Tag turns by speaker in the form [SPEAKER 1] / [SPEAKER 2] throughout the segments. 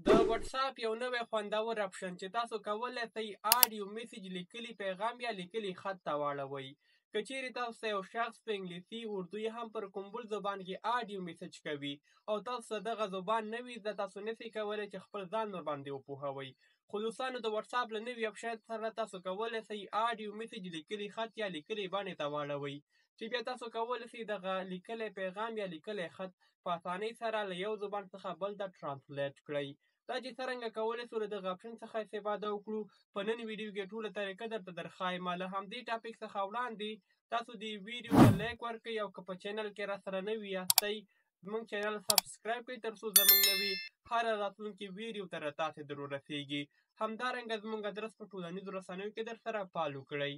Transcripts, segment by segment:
[SPEAKER 1] د واتساپ یو نوی خوندور اپشن چې تاسو کولی شئ آډیو میسج لیکلي پیغام یا لیکلي خط ته واړوئ. که چیرې تاسو ته یو شخص په انګلیسي، اردو یا هم پر کوم بل زبان کې آډیو میسج کوي او تاسو ته دغه زبان نه وي، تاسو نسئ کولی چې خپل ځان ورباندې وپوهوئ. خو دوستانو، د واتساپ له نوي اپشن سره تاسو کولی شئ آډیو میسج لیکلي خط یا لیکلي بڼې ته واړوئ، چې بیا تاسو کولی شئ دغه لیکلی پیغام یا لیکلی خط په اسانۍ سره له یو زبان څخه بل ته ټرانسلیټ کړئ. دا چې څرنګه کولی شو له دغه اپشن څخه استفاده وکړو، په نن ویډیو کې ټوله طریقه درته درښایم. له همدې ټاپک څخه وړاندې تاسو دې ویډیو ته لایک ورکړئ او که په چینل کې راسره نوي یاستئ، زموږ چینل سبسکرایب کړئ تر څو زموږ نوي هره راتلونکې ویډیو ته تاسې در ورسیږي. همدارنګه زموږ ادرس په ټولنیزو رسنیو کې درسره فالو کړئ.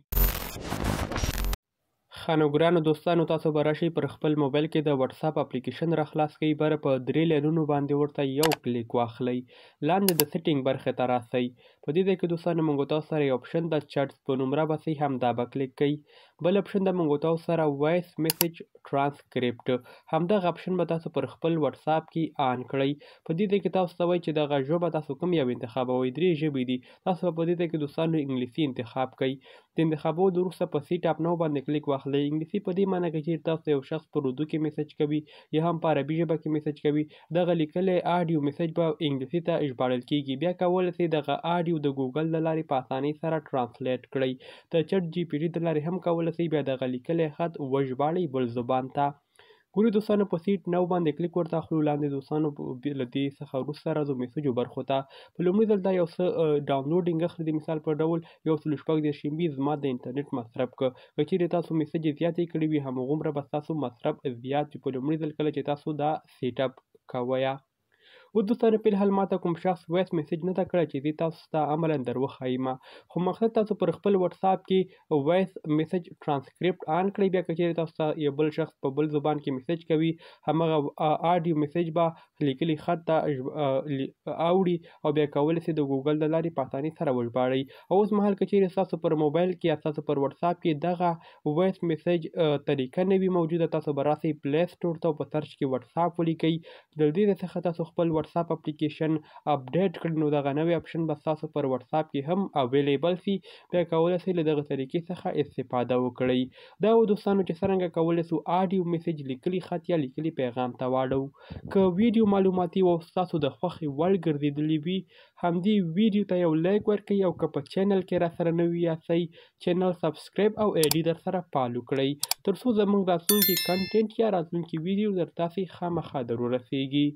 [SPEAKER 1] ښه نو ګرانو دوستانو، تاسو به راشئ پر خپل موبایل کې د واتساپ اپلیکیشن راخلاص کړئ، بره په 3 لینونو باندې ورته یو کلیک واخلئ، لاندې د سیټینګ برخې ته راسئ. په دې ځای کې دوستانو موږ تاسو سره یو اپشن د چټس په نوم راباسئ، همدا به کلیک کوئ. بل اپشن د موږ تاسو سره وایس میسج ټرانسکریپټ، همدغه اپشن به تاسو پر خپل واتساپ کې آن کړئ. په دې ځای کې تاسو ته وایي چې دغه ژبه تاسو کوم یو انتخابوئ. 3 ژبې دي، تاسو په دې ځای کې دوستانو انګلیسي انتخاب کړئ. د انتخابولو وروسته په سی ټاپ نو باندې کلیک واخلئ. انګلیسي په دې معنی کې چې تاسو یو شخص په اردو کې میسج کوي یا هم په عربي ژبه کې میسج کوي، دغه لیکلی آډیو میسج به انګلیسي ته ژباړل کیږي. بیا کولی شئ دغه آډیو د ګوګل له لارې په اسانۍ سره ټرانسلیټ کړئ. د چټ جي پي ټي د لارې هم کولی شئ بیا دغه لیکلی خط وژباړئ بل زبان ته. ګورئ دوستانو، په سیټ نو باندې کلیک ورته اخلو. لاندې دوستانو له دې څخه وروسته راځو میسجو برخو ته. په لومړي ځل دا یو څه ډاونلوډینګ اخلي. د مثال په ډول 146 MB زما د انټرنیټ مصرف که چیرې تاسو میسج زیاتې کړي وي، همغومره به ستاسو مصرف زیات وي په لومړي ځل کله چې تاسو دا سیټ اپ کوئ. اوس دوستانو، په الحال ماته کوم شخص وایس میسج نه ده کړی چې زه تاسو ته عملاً در وښایم، خو مقصد تاسو پر خپل واتساپ کې وایس میسج ټرانسکریپټ آن کړئ. بیا که چیرې تاسو ته یو بل شخص په بل زبان کې میسج کوي، همغه آډیو میسج به لیکلي خط ته اوړي او بیا کولی شئ د ګوګل د لارې په اسانۍ سره وژباړئ. او اوس مهال که چیرې ستاسو پر موبایل کې یا ستاسو پر واتساپ کې دغه وایس میسج طریقه نه وي موجوده، تاسو به راسئ پلی سټور ته او په سرچ کې واتساپ ولیکئ. د دې څخه تاسو خپل واتساپ اپلیکیشن اپډیټ کړئ، نو دغه نوی اپشن به ستاسو پر واتساپ کې هم اویلیبل سي. بیا کولی شئ له دغه طریقې څخه استفاده وکړئ. دا و دوستانو چې څرنګه کولی شو آډیو میسج لیکلي خط یا لیکلي پیغام ته واړو. که ویډیو معلوماتي او ستاسو د خوښې وړ ګرځېدلي وي، همدې ویډیو ته یو لایک ورکړئ او که په چینل کې راسره نوي یاستئ، چینل سبسکرایب او آی ډي درسره فالو کړئ تر څو زموږ راتلونکي کنټینټ یا راتلونکي ویډیو در تاسې خامخا در ورسیږي.